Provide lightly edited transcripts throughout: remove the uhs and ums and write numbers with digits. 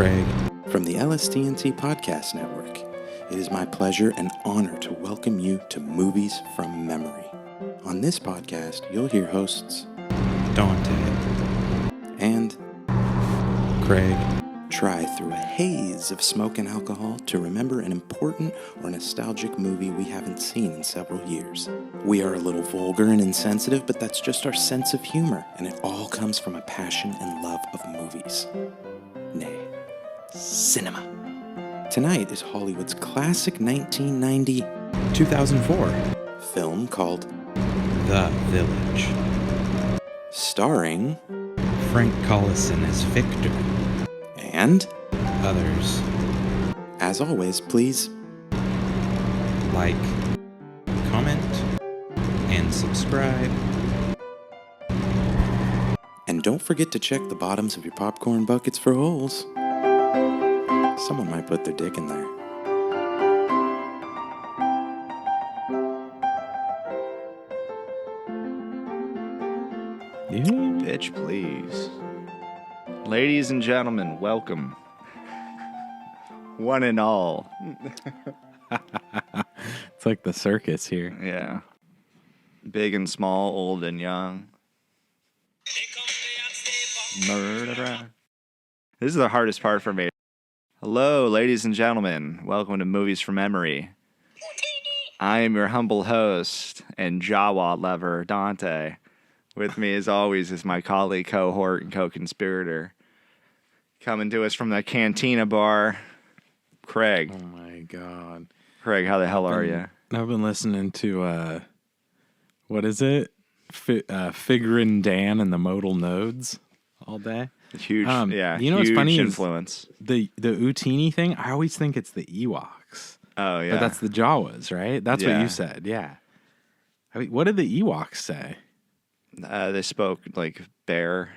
Craig. From the LSTNT Podcast Network, it is my pleasure and honor to welcome you to Movies from Memory. On this podcast, you'll hear hosts Dante. and Craig. try through a haze of smoke and alcohol to remember an important or nostalgic movie we haven't seen in several years. We are a little vulgar and insensitive, but that's just our sense of humor, and it all comes from a passion and love of movies. Nay, cinema. Tonight is Hollywood's classic 1990 2004. film called The Village. starring Frank Collison as Victor. and, Others as always, please like, comment, and subscribe. And don't forget to check the bottoms of your popcorn buckets for holes. Someone might put their dick in there. Yeah. Bitch, please. Ladies and gentlemen, welcome. One and all. It's like the circus here. Yeah. Big and small, old and young. Murderer. This is the hardest part for me. Hello, ladies and gentlemen. Welcome to Movies from Memory. I am your humble host and Jawa lover, Dante. With me, as always, is my colleague, cohort, and co-conspirator. Coming to us from the Cantina Bar, Craig. Oh my god. Craig, how the hell are you? I've been listening to, what is it? Figurin' Dan and the Modal Nodes all day. Huge, yeah. You know huge what's funny influence. The Utini thing, I always think it's the Ewoks. Oh, yeah. But that's the Jawas, right? That's what Yeah. you said, yeah. I mean, what did the Ewoks say? They spoke like bear.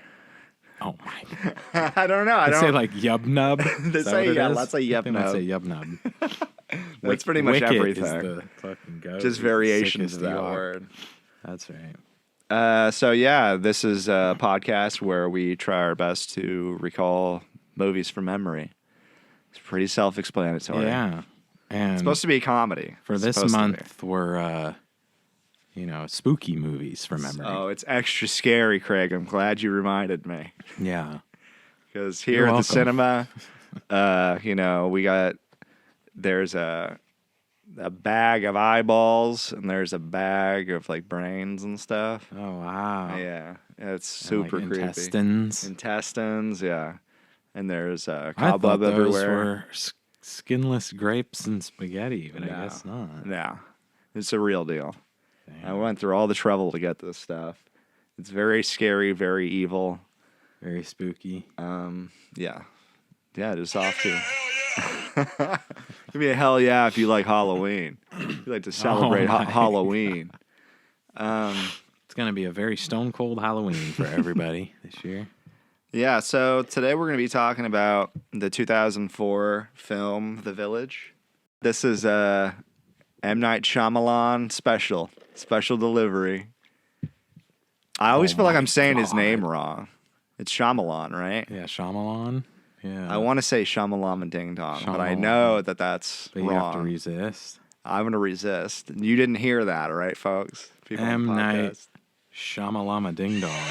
Oh my. I don't know. They say like yub nub. They say, yeah, let's say yub They nub. might say yub nub. That's pretty much Wicket everything. Is the fucking goat. Just variations Sickest of that Ewok. word. That's right. So, yeah, this is a podcast where we try our best to recall movies from memory. It's pretty self-explanatory. Yeah. And It's supposed to be a comedy. for It's this supposed to be. month, we're, spooky movies from memory. Oh, it's extra scary, Craig. I'm glad you reminded me. Yeah. Because here You're at the welcome. cinema, there's a bag of eyeballs and there's a bag of like brains and stuff. Oh, wow. Yeah, it's And, super like, creepy. Intestines. Yeah. And there's I cobweb thought those everywhere. were skinless grapes and spaghetti, but I No. guess not. Yeah, it's a real deal. I Damn. went through all the trouble to get this stuff. It's very scary, very evil. Very spooky. Yeah, it is off to. Give me a hell yeah if you like Halloween. If you like to celebrate my Halloween. It's going to be a very stone cold Halloween for everybody this year. Yeah, so today we're going to be talking about the 2004 film The Village. This is a M. Night Shyamalan special delivery. I always feel like I'm saying his name wrong. It's Shyamalan, right? Yeah, Shyamalan. Yeah. I want to say Shyamalama Ding Dong, but I Shyamalan. know that that's But you wrong. have to resist. I'm going to resist. You didn't hear that, all right, folks? People on the M. Night podcast. Shyamalama Ding Dong.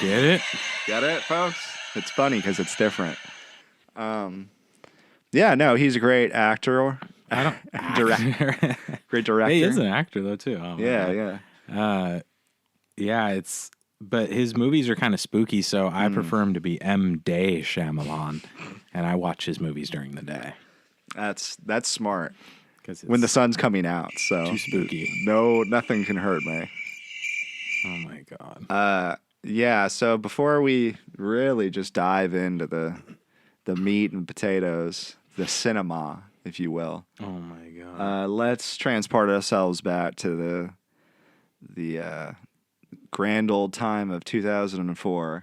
Get it? Get it, folks? It's funny because it's different. Yeah, no, he's a great actor. I don't. Great director. He is an actor though too. Oh, Yeah, yeah. Yeah. But his movies are kind of spooky, so I prefer him to be M. Day Shyamalan, and I watch his movies during the day That's smart. because When the sun's coming out, so too spooky. no, nothing can hurt me. Oh my god. Yeah, so before we really just dive into the meat and potatoes, the cinema, if you will, Oh my god. let's transport ourselves back to the grand old time of 2004.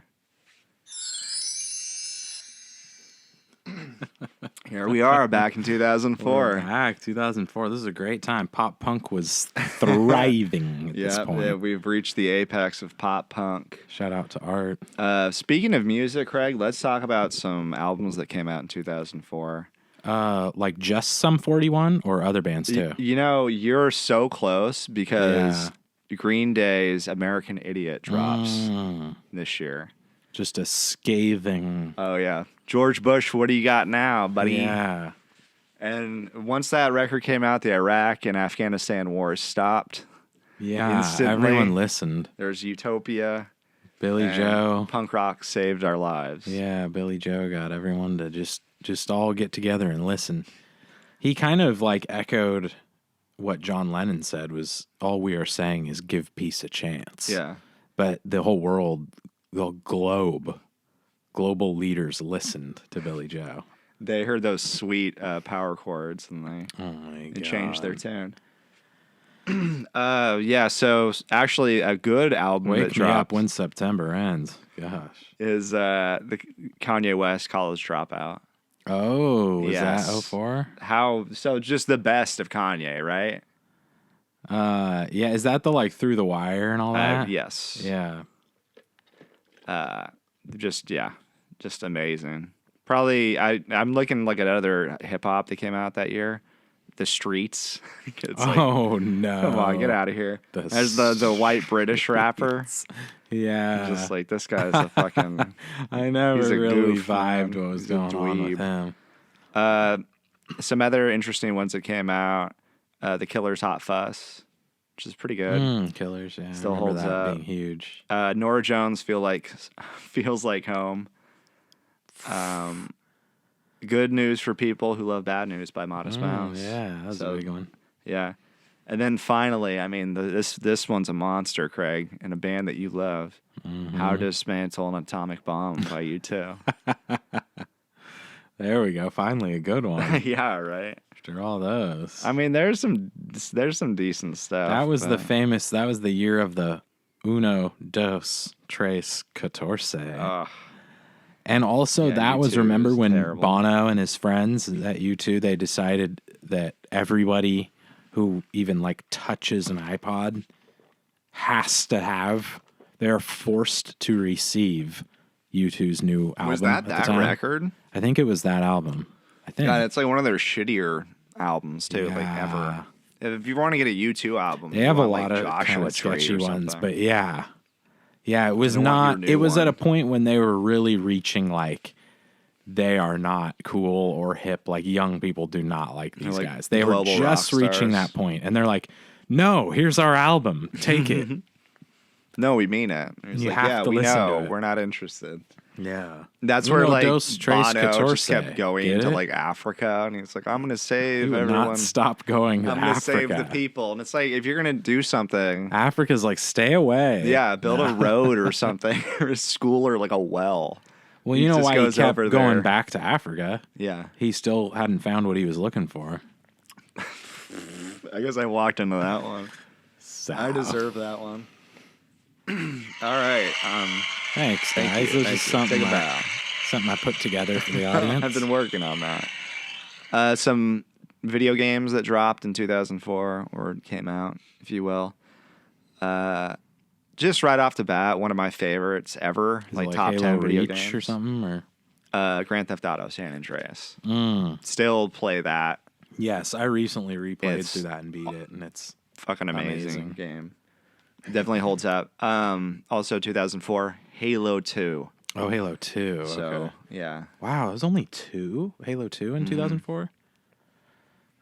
Here we are back in 2004. We're back, 2004. This is a great time. Pop punk was thriving at this point. Yeah, we've reached the apex of pop punk. Shout out to Art. Speaking of music, Craig, let's talk about some albums that came out in 2004. Like just Sum 41 or other bands too? You know, you're so close because Green Day's American Idiot drops this year. Just a scathing. Oh, yeah. George Bush, what do you got now, buddy? Yeah. And once that record came out, the Iraq and Afghanistan wars stopped. Yeah, instantly. everyone listened. There's Utopia. Billy Joe. Punk rock saved our lives. Yeah, Billy Joe got everyone to just all get together and listen. He kind of like echoed what John Lennon said was, all we are saying is give peace a chance. Yeah. But the whole world, the global leaders listened to Billy Joe. They heard those sweet power chords and they changed their tune. Yeah, so actually a good album Wake that me dropped up when September ends. Gosh. is the Kanye West College Dropout. Oh, was Yes. that 04? So just the best of Kanye, right? Yeah, is that the like Through the Wire and all that? Yes. Yeah. Just amazing. Probably I'm looking like at other hip hop that came out that year. The Streets. It's like, Oh no. come on, get out of here. There's the white British rapper. Yeah. Just like, this guy's a fucking I never he's a really goof, vibed man. what was He's a going on with dweeb. him. Some other interesting ones that came out. The Killers' Hot Fuss, which is pretty good. Killers, yeah. Still I remember holds that up. being huge. Nora Jones feels like home. Good News for People Who Love Bad News by Modest Mouse. Yeah, that was a big one. Yeah. And then finally, I mean, this one's a monster, Craig, and a band that you love. How to Dismantle an Atomic Bomb by U2. There we go. Finally, a good one. Yeah, right. After all those. I mean, there's some decent stuff. That was that was the year of the Uno, Dos, Tres, Catorce. And also that was, remember when terrible. Bono and his friends at U2, they decided that everybody who even like touches an iPod they're forced to receive U2's new album. Was that at the that time. record? I think it was that album. I think. God, it's like one of their shittier albums too, like Yeah. ever. If you want to get a U2 album, They have you a want, lot like, of Joshua kind of Tree sketchy or ones, something. but yeah. Yeah, it was don't want not. your new It was at a one. point when they were really reaching like they are not cool or hip. Like young people do not like these like guys. They were global just rock reaching stars. that point, and they're like, "No, here's our album. Take it." No, we mean it. It's You like, have yeah, to we listen know. to it. We're not interested. Yeah, That's Uno, where like dos, tres, Bono just catorce. kept going Get to it? like Africa, and he's like, "I'm gonna save he would everyone. not stop going to I'm gonna Africa. save the people." And it's like, if you're gonna do something, Africa's like, stay away. yeah, build a road or something, or a school, or like a well. Well, He you know just why he goes kept over going there. back to Africa? Yeah, He still hadn't found what he was looking for. I guess I walked into that one. So. I deserve that one. All right. Thanks, Thank guys. you. This is Thank you. something Take a bow. something I put together for the audience. I've been working on that. Some video games that dropped in 2004 or came out, if you will. Just right off the bat, one of my favorites ever, Is it like top Halo 10 video Reach games or something, or Grand Theft Auto San Andreas. Mm. Still play that. Yes, I recently replayed It's through that and beat it, and it's Fucking amazing Amazing. game. Definitely holds up. Also 2004, Halo 2. oh Halo 2. So, Okay. yeah. Wow, it was only Halo 2 in 2004.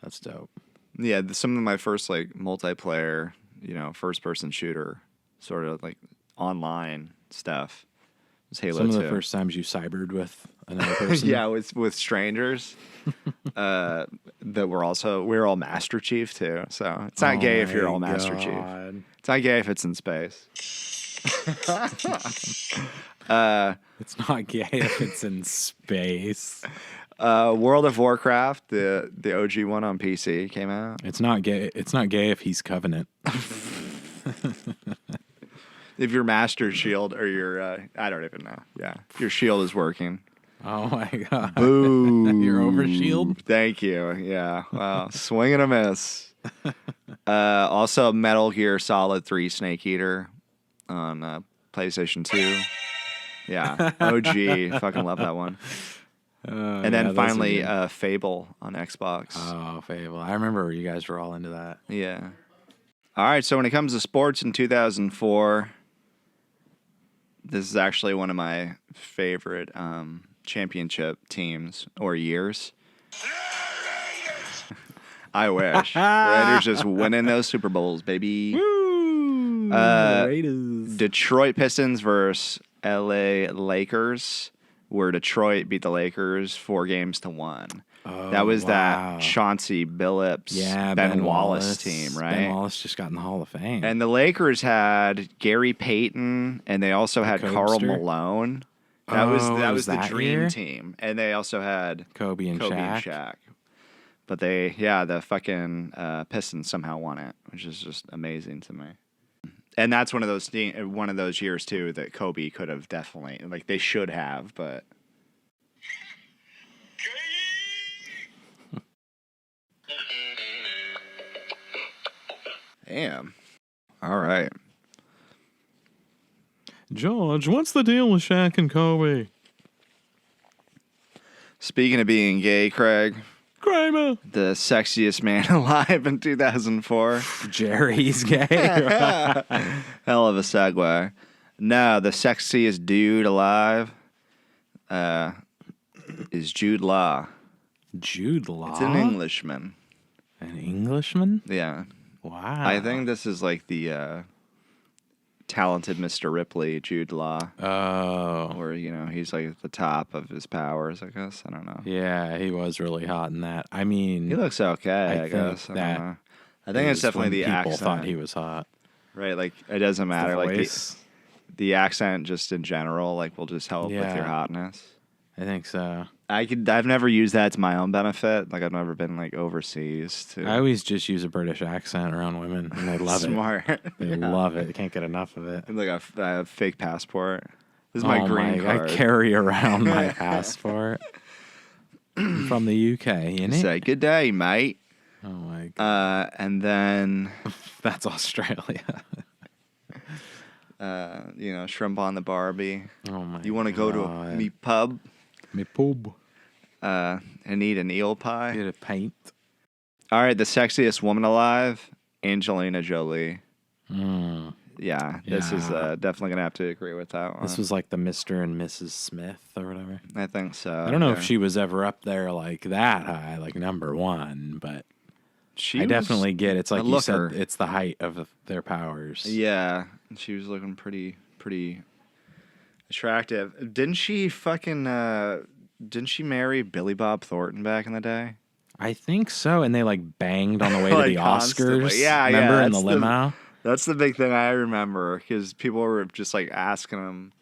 That's dope. Yeah, some of my first like multiplayer, first person shooter sort of like online stuff was Halo 2. Some of the first times you cybered with another person. Yeah, with strangers. We're all Master Chief too. So it's not gay if you're all Master Chief. It's not gay if it's in space. It's not gay if it's in space. World of Warcraft, the OG one on PC came out. It's not gay. It's not gay if he's Covenant. If your Master Shield or your, I don't even know. Yeah, if your shield is working. Oh my god. Boo. You're over shield? Thank you. Yeah. Wow. Swing and a miss. Also, Metal Gear Solid 3 Snake Eater on PlayStation 2. Yeah. OG. Fucking love that one. And then finally, Fable on Xbox. Oh, Fable. I remember you guys were all into that. Yeah. All right. So when it comes to sports in 2004, this is actually one of my favorite championship teams or years. I wish. Raiders just winning those Super Bowls, baby. Woo! Raiders. Detroit Pistons versus LA Lakers, where Detroit beat the Lakers 4-1. Oh, that was wow. that Chauncey Billups, Ben Wallace team, right? Ben Wallace just got in the Hall of Fame. And the Lakers had Gary Payton, and they also had Karl Malone. That was the dream team. And they also had Kobe and Shaq. But the fucking Pistons somehow won it, which is just amazing to me. And that's one of those years too that Kobe could have definitely, like, they should have, but. Damn. All right. George, what's the deal with Shaq and Kobe? Speaking of being gay, Craig. Kramer. The sexiest man alive in 2004. Jerry's gay. Hell of a segue. No, the sexiest dude alive is Jude Law. Jude Law? It's an Englishman. An Englishman? Yeah. Wow. I think this is like the talented Mr. Ripley, Jude Law. Oh. Where, he's like at the top of his powers, I guess. I don't know. Yeah, he was really hot in that. I mean... He looks okay, I guess. I don't know. I think it's definitely the accent. People thought he was hot. Right, like, it doesn't matter. Like, the accent just in general, like, will just help with your hotness. I think so. I've never used that to my own benefit. Like, I've never been, like, overseas. I always just use a British accent around women, and they love Smart. it. They love it. They can't get enough of it. Like a fake passport. This is my green card. I carry around my passport from the UK, you know? Say, good day, mate. Oh, my God. And then... That's Australia. Shrimp on the Barbie. Oh, my God. You want to go to me pub? Me pub. And eat an eel pie? Get a pint. All right, the sexiest woman alive, Angelina Jolie. Yeah, this is definitely going to have to agree with that one. This was like the Mr. and Mrs. Smith or whatever. I think so. I don't know if she was ever up there like that high, like number one, but I definitely get it. It's like you said, it's the height of their powers. Yeah, she was looking pretty attractive. Didn't she marry Billy Bob Thornton back in the day? I think so, and they like banged on the way to the constantly. Oscars. Yeah, remember in the limo? That's the big thing I remember because people were just like asking them.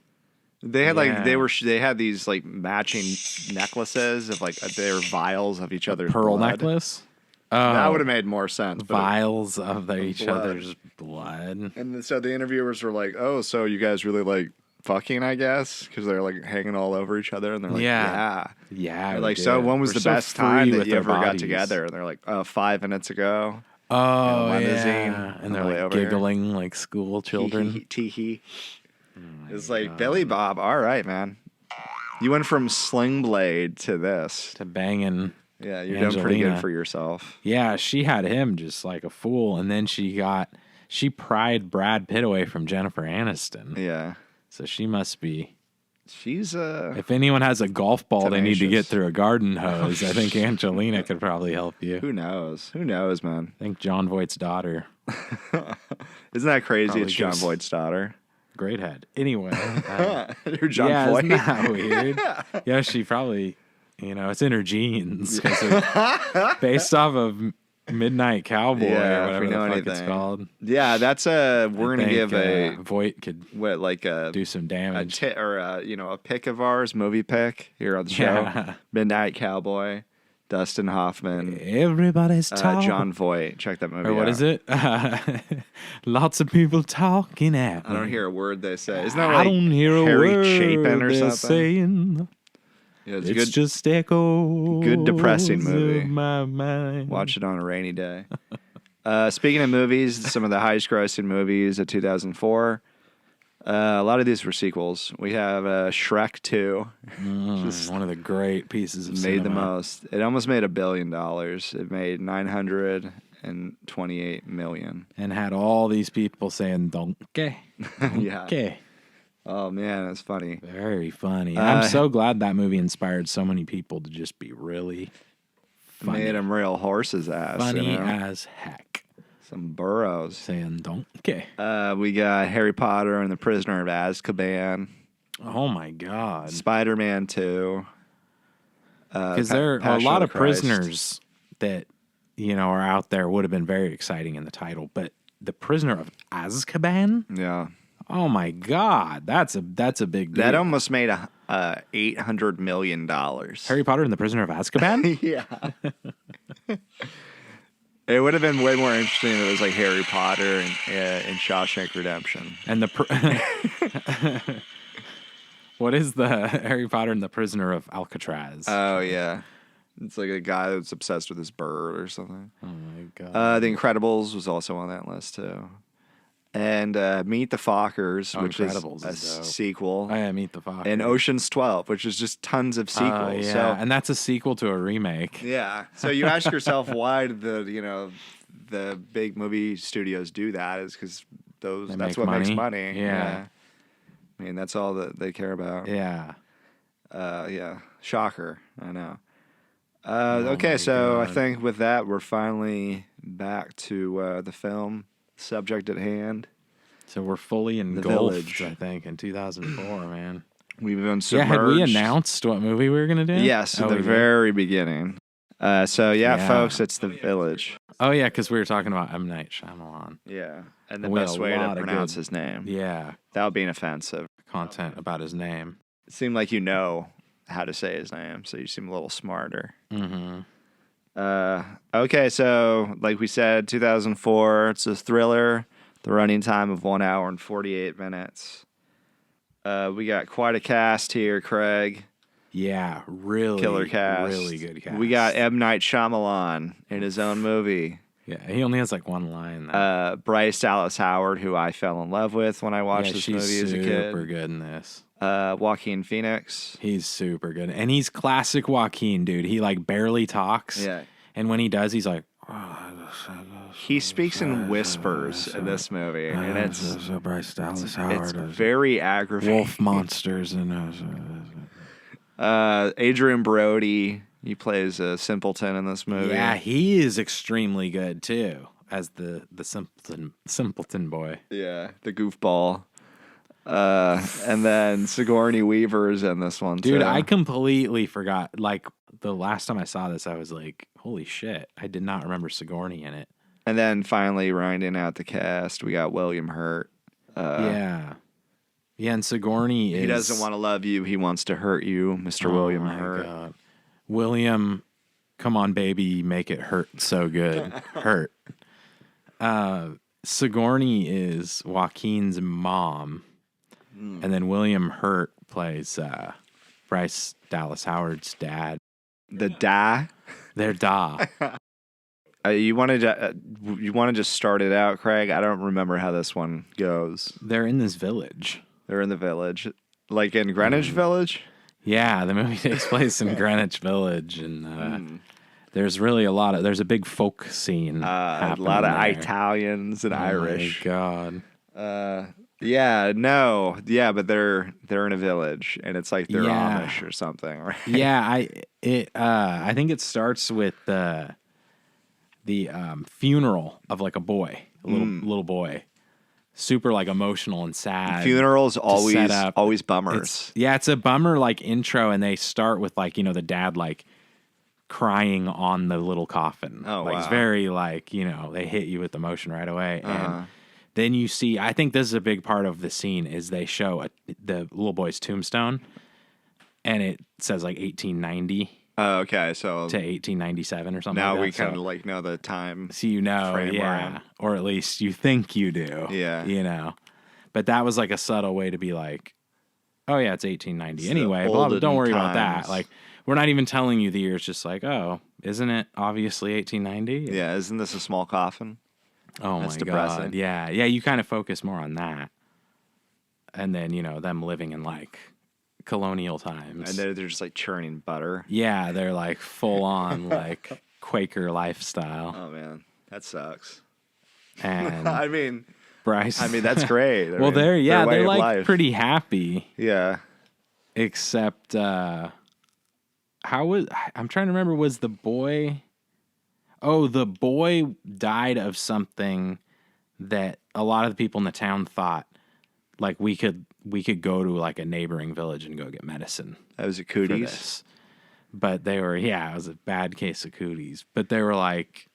They had they had these like matching necklaces of like their vials of each other's pearl blood. Necklace. Oh, that would have made more sense. Vials of each other's blood. And so the interviewers were like, "Oh, so you guys really like fucking, I guess," because they're like hanging all over each other, and they're like, "Yeah." They're like, "So when was the best time that you ever got together?" And they're like, 5 minutes ago." Oh, yeah. And they're like giggling like school children. Tee-hee. It's like, Billy Bob, all right, man. You went from Sling Blade to this. To banging. Yeah, you're doing pretty good for yourself. Yeah, she had him just like a fool, and then she pried Brad Pitt away from Jennifer Aniston. Yeah. So she must be... She's If anyone has a golf ball tenacious. They need to get through a garden hose, I think Angelina could probably help you. Who knows? Who knows, man? I think John Voight's daughter. Isn't that crazy? Probably it's John Voight's daughter. Great head. Anyway. You're John Voight? Isn't that weird? Yeah, she probably, it's in her genes. Based off of Midnight Cowboy or whatever the fuck it's called. Yeah, that's we're going to give Voight could do some damage. A pick of ours, movie pick here on the show. Yeah. Midnight Cowboy, Dustin Hoffman. Everybody's talking. John Voight. Check that movie out. Or what is it? Lots of people talking at me. I don't hear a word they say. Isn't that like I don't hear a Harry word Chapin or they're something? Saying. Yeah, it's It's good. just echoes. Good depressing movie. Of my mind. Watch it on a rainy day. Speaking of movies, some of the highest grossing movies of 2004. A lot of these were sequels. We have Shrek 2. Just one of the great pieces of Made cinema. the most. It almost made $1 billion. It made $928 million. And had all these people saying donkey. Yeah. Oh man, that's funny. Very funny. I'm so glad that movie inspired so many people to just be really funny. Made them real horses' ass. Funny as heck. Some burros. Saying donkey. We got Harry Potter and the Prisoner of Azkaban. Oh my God. Spider-Man 2. Because there are a lot of prisoners that, are out there would have been very exciting in the title. But the Prisoner of Azkaban? Yeah. Oh my God. That's a big deal. That almost made $800 million. Harry Potter and the Prisoner of Azkaban? Yeah. It would have been way more interesting if it was like Harry Potter and Shawshank Redemption. And what is the Harry Potter and the Prisoner of Alcatraz? Oh, yeah. It's like a guy that's obsessed with his bird or something. Oh, my God. The Incredibles was also on that list, too. And Meet the Fockers, which is a sequel. Oh, yeah, Meet the Fockers. And Ocean's 12, which is just tons of sequels. Yeah, so, and that's a sequel to a remake. Yeah. So you ask yourself why did the big movie studios do that is because that's what makes money. Yeah. I mean, that's all that they care about. Yeah. Yeah. Shocker. I know. Okay, so God. I think with that, we're finally back to the film subject at hand. So we're fully engulfed, Village. I think, in 2004, man. We've been submerged. Yeah, had we announced what movie we were going to do? Yes, at the very beginning. Folks, it's The Village. Oh, yeah, because we were talking about M. Night Shyamalan. Yeah, and the We had best a way to lot of pronounce good- his name. Yeah, Without being offensive. content about his name. It seemed like you know how to say his name, so you seem a little smarter. Mm-hmm. Okay, so like we said, 2004, it's a thriller. The running time of 1 hour and 48 minutes. We got quite a cast here, Craig. Yeah, really. Killer cast. Really good cast. We got M. Night Shyamalan in his own movie. Yeah, he only has like one line. Though. Bryce Dallas Howard, who I fell in love with when I watched this movie as a kid. Super good in this. Joaquin Phoenix. He's super good. And he's classic Joaquin, dude. He like barely talks. Yeah. And when he does, he's like, He speaks in whispers in this movie, and it's Bryce Dallas it's Howard. very aggravating. Wolf monsters and Adrian Brody, he plays a simpleton in this movie. yeah, he is extremely good too as the simpleton boy. Yeah, the goofball. And then Sigourney Weaver is in this one, Dude, too. I completely forgot. Like, the last time I saw this, I was like, holy shit. I did not remember Sigourney in it. And then finally, rounding out the cast, we got William Hurt. Yeah, and Sigourney is... He doesn't want to love you. He wants to hurt you, Mr. William Hurt. God. William, come on, baby, make it hurt so good. Hurt. Sigourney is Joaquin's mom. And then William Hurt plays Bryce Dallas Howard's dad. The Da. Their da. You want to just start it out, Craig? I don't remember how this one goes. They're in this village. They're in the village. Like in Greenwich Village? Yeah, the movie takes place in Greenwich Village. And there's really there's a big folk scene. A lot of there. Italians and Irish. Oh, my God. But they're in a village, and it's like they're Amish or something, right? Yeah, I think it starts with the funeral of like a boy, a little boy, super like emotional and sad. Funerals always bummers. It's a bummer like intro, and they start with like the dad like crying on the little coffin. Oh, like wow. It's very like they hit you with emotion right away, and then you see. I think this is a big part of the scene is they show the little boy's tombstone, and it says like 1890. Oh, okay, so to 1897 or something. Now like we that. kind of like know the time. So frame yeah, or at least you think you do. Yeah, But that was like a subtle way to be like, oh yeah, it's 1890 It's anyway. the Blah, blah, don't worry olden about that. times. Like, we're not even telling you the year. It's just like, oh, isn't it obviously 1890? Yeah, isn't this a small coffin? Oh That's my depressing. God. Yeah. Yeah. You kind of focus more on that. And then, them living in like colonial times. And they're just like churning butter. Yeah. They're like full on like Quaker lifestyle. Oh man, that sucks. And I mean, Bryce. that's great. Well, they're way of like life. pretty happy. Yeah. Except, I'm trying to remember, was the boy... Oh, the boy died of something that a lot of the people in the town thought, like, we could go to, like, a neighboring village and go get medicine. That was a For cooties. this. But they were, it was a bad case of cooties. But they were like...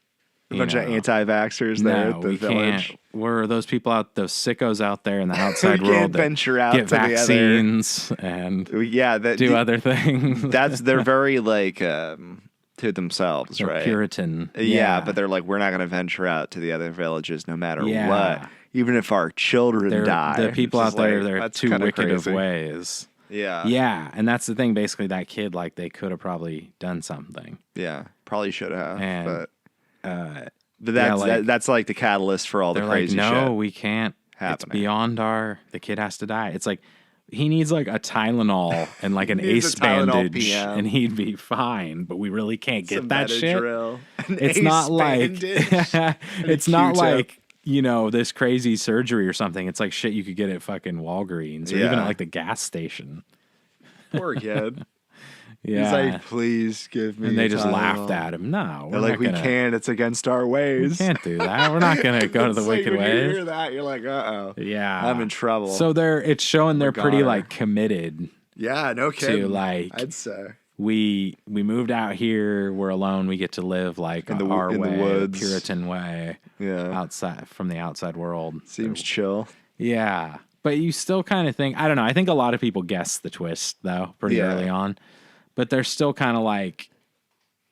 A bunch of anti-vaxxers there at the we village. can't. We're those people those sickos out there in the outside We world can't that venture out get to vaccines and do other things. They're very like to themselves, They're right? Puritan. Yeah, but they're like, we're not going to venture out to the other villages no matter Yeah. what, even if our children die. The people It's out there, like, they're that's too kinda wicked crazy. of ways. Yeah, Yeah, and that's the thing. Basically, that kid, like, they could have probably done something. yeah, probably should have, And, but that's like, that's like the catalyst for all the they're crazy like, no, shit. we can't. happening. It's beyond the kid has to die. It's like, he needs like a Tylenol and like an He needs ace a Tylenol bandage PM. and he'd be fine, but we really can't get Some that shit. Benadryl, an It's ace not like bandage, it's a not Q-tip. like, this crazy surgery or something. It's like shit you could get at fucking Walgreens or even Yeah. at like the gas station. Poor kid. Yeah. He's like, please give me. and they a just Tylenol. laughed at him. No, They're we're like, not we gonna, can't. It's against our ways. We can't do that. We're not gonna go to the It's like wicked when you ways. hear that, you're like, uh-oh. Yeah, I'm in trouble. So it's showing they're pretty goner. like committed. Yeah, no kidding. like- I'd say. We moved out here. We're alone. We get to live like In the way, woods. Puritan way, Yeah. outside from the outside world. Seems chill. Yeah, but you still kind of think, I don't know. I think a lot of people guess the twist though pretty Yeah. early on, but they're still kind of like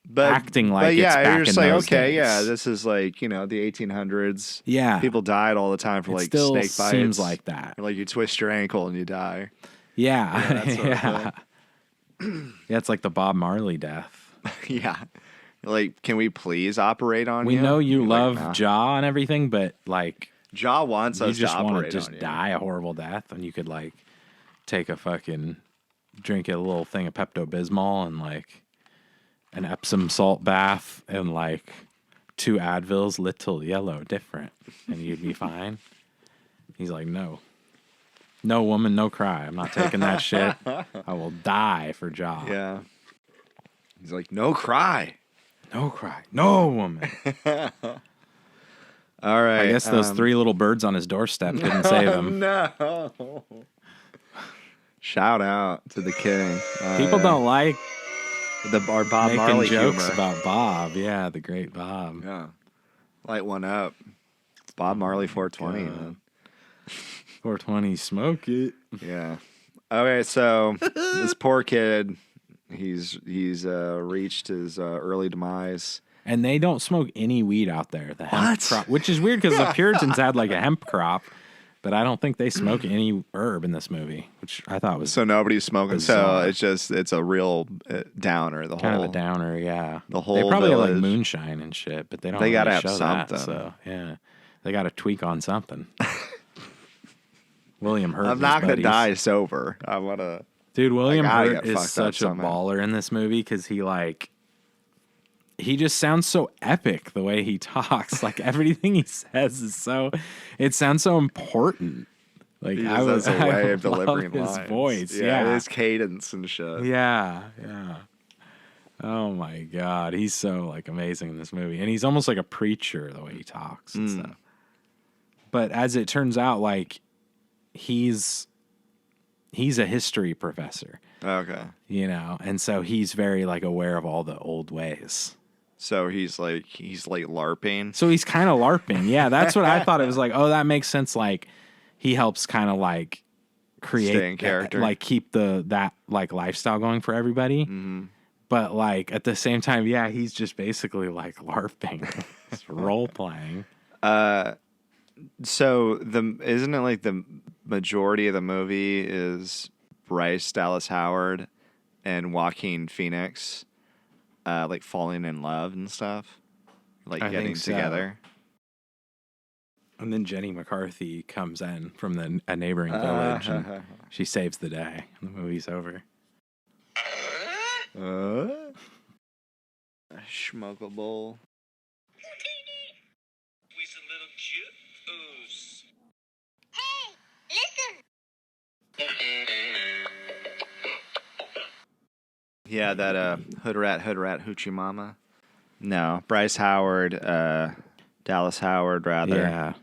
But acting like but it's yeah, back you're just in like, those okay, days. yeah, this is like, the 1800s. Yeah, People died all the time for it like still snake bites. seems like that. Like you twist your ankle and you die. Yeah, that sort of yeah. It's like the Bob Marley death. Yeah. Like, can we please operate on We you? know you You're love like, nah. Jaw and everything, but like Jaw wants you us just to want operate to just on you. die a horrible death, and you could like take a fucking drink a little thing of Pepto-Bismol and like an Epsom salt bath and like 2 Advils, little yellow different, and you'd be fine. He's like, no woman, no cry. I'm not taking that shit. I will die for Jaw. Yeah. He's like, no cry. No cry, no woman. All right. I guess those 3 little birds on his doorstep didn't save him. No. Shout out to the king. People don't like our Bob making Marley jokes humor. about Bob. Yeah, the great Bob. Yeah. Light one up. It's Bob Marley 420, man. 420, smoke it. Yeah. Okay, so this poor kid, he's reached his early demise. And they don't smoke any weed out there. The hemp What? crop, which is weird because the Puritans had like a hemp crop, but I don't think they smoke any herb in this movie, which I thought was So nobody's smoking. Bizarre. So it's a real downer. The kind whole of a downer. Yeah, the whole they probably have like village. moonshine and shit, but they don't. They really gotta have show that, something. so yeah, they got to tweak on something. William Hurt. I'm not gonna die sober. I wanna. Dude, William gotta Hurt get is fucked up such a somehow. baller in this movie because he just sounds so epic the way he talks. Like everything he says it sounds so important. Like He just has a way of love delivering his lines. voice. Yeah, Yeah. his cadence and shit. Yeah. Oh my God. He's so like amazing in this movie. And he's almost like a preacher the way he talks and stuff. But as it turns out, like he's a history professor, Okay. and so he's very like aware of all the old ways. So he's like LARPing. So he's kind of LARPing. Yeah, that's what I thought. It was like, oh, that makes sense. Like he helps kind of like create Stay in character. like keep that like lifestyle going for everybody. Mm-hmm. But like at the same time, yeah, he's just basically like LARPing, role playing. So isn't it like the majority of the movie is Bryce Dallas Howard and Joaquin Phoenix like falling in love and stuff, like I getting think so. together. And then Jenny McCarthy comes in from a neighboring village, and she saves the day. The movie's over. Schmuckable. Yeah, that hood rat, hoochie mama. No, Bryce Howard, Dallas Howard, rather. Yeah.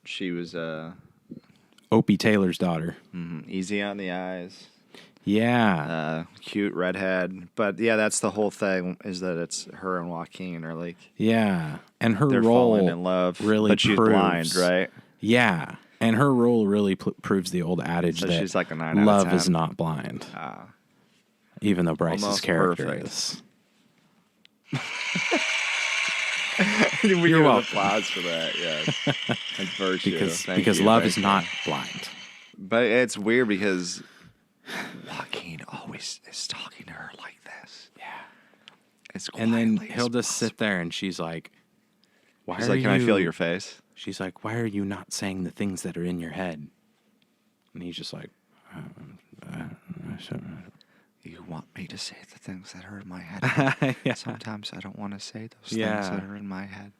She was Opie Taylor's daughter. easy on the eyes. Yeah. Cute redhead. But yeah, that's the whole thing, is that it's her and Joaquin are like... Yeah. And her they're role falling in love, really but she's proves, blind, right? Yeah. And her role really proves the old adage that she's like a 9 out of love 10. is not blind. Even though Bryce's Almost character perfect. is. We You're give welcome. applause for that, yes. Like virtue. Because love is not blind. But it's weird because Joaquin always is talking to her like this. Yeah. It's And then quietly he'll as just sit possible. there and she's like, why He's are like, can I feel your face? She's like, why are you not saying the things that are in your head? And he's just like, You want me to say the things that are in my head? Yeah. Sometimes I don't want to say those Yeah. things that are in my head.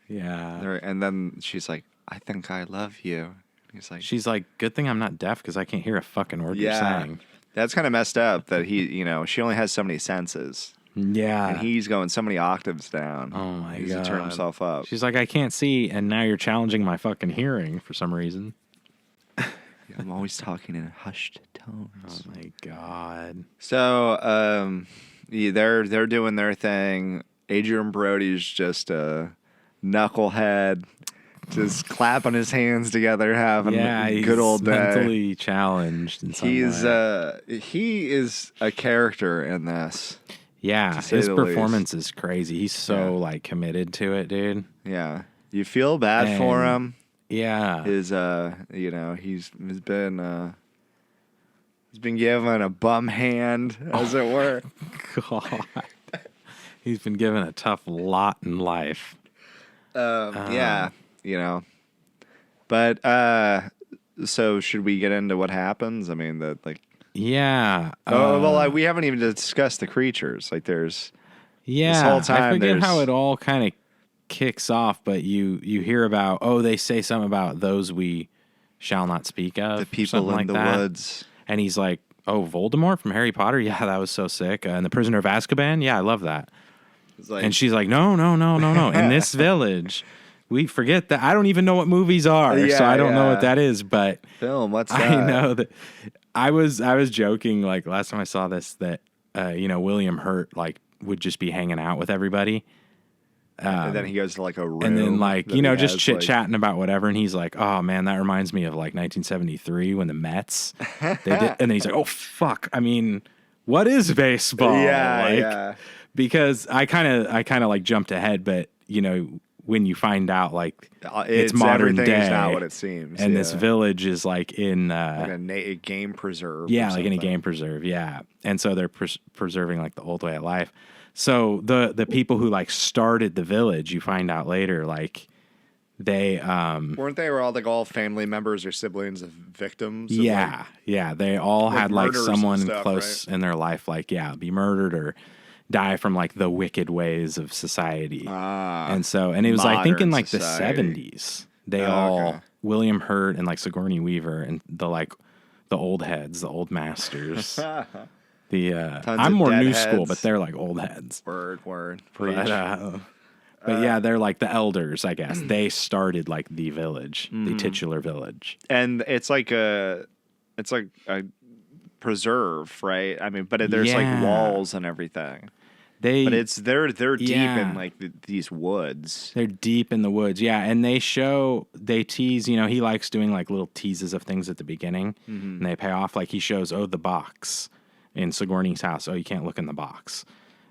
Yeah. And then she's like, I think I love you. He's like, She's like, good thing I'm not deaf because I can't hear a fucking word you're saying. That's kind of messed up that she only has so many senses. Yeah. And he's going so many octaves down. Oh my He needs God. to turn himself up. She's like, I can't see, and now you're challenging my fucking hearing for some reason. I'm always talking in hushed tones. Oh my God. So, they're doing their thing. Adrian Brody's just a knucklehead, just clapping his hands together, having a good old day. Mentally challenged in some way. He is a character in this. Yeah, his performance is crazy. He's so committed to it, dude. Yeah, you feel bad for him. Yeah, He's been given a bum hand, as it were. God, he's been given a tough lot in life. Yeah, But so should we get into what happens? I mean, Yeah. We haven't even discussed the creatures. Like, there's this whole time. I forget how it all kind of kicks off, but you hear about they say something about those we shall not speak of, the people in like the that. woods, and he's like, "Oh, Voldemort from Harry Potter, yeah, that was so sick." And the Prisoner of Azkaban, yeah, I love that. like, And she's like, "No. In this village, we forget that. I don't even know what movies are, so I don't know what that is." But film, what's that? I know that. I was joking like last time I saw this that William Hurt would just be hanging out with everybody. And then he goes to a room. And then just chit chatting about whatever. And he's like, oh man, that reminds me of 1973 when the Mets, they did. And then he's like, oh fuck. I mean, what is baseball? Yeah. Because I kind of jumped ahead, but when you find out it's modern day, is not what it seems. And this village is in a game preserve. Yeah, in a game preserve. Yeah. And so they're preserving the old way of life. So the people who started the village, you find out later, they weren't they all family members or siblings of victims? Yeah, they all had someone stuff, close in their life, be murdered or die from the wicked ways of society. And it was I think in the 70s. They all William Hurt and Sigourney Weaver and the old heads, the old masters. I'm more new school, but they're old heads. Word. But yeah, they're the elders, I guess. They started the village, the titular village. And it's a preserve, right? I mean, but there's walls and everything. But they're deep in these woods. They're deep in the woods, yeah. And they tease. He likes doing little teases of things at the beginning, and they pay off. He shows the box in Sigourney's house. Oh, you can't look in the box.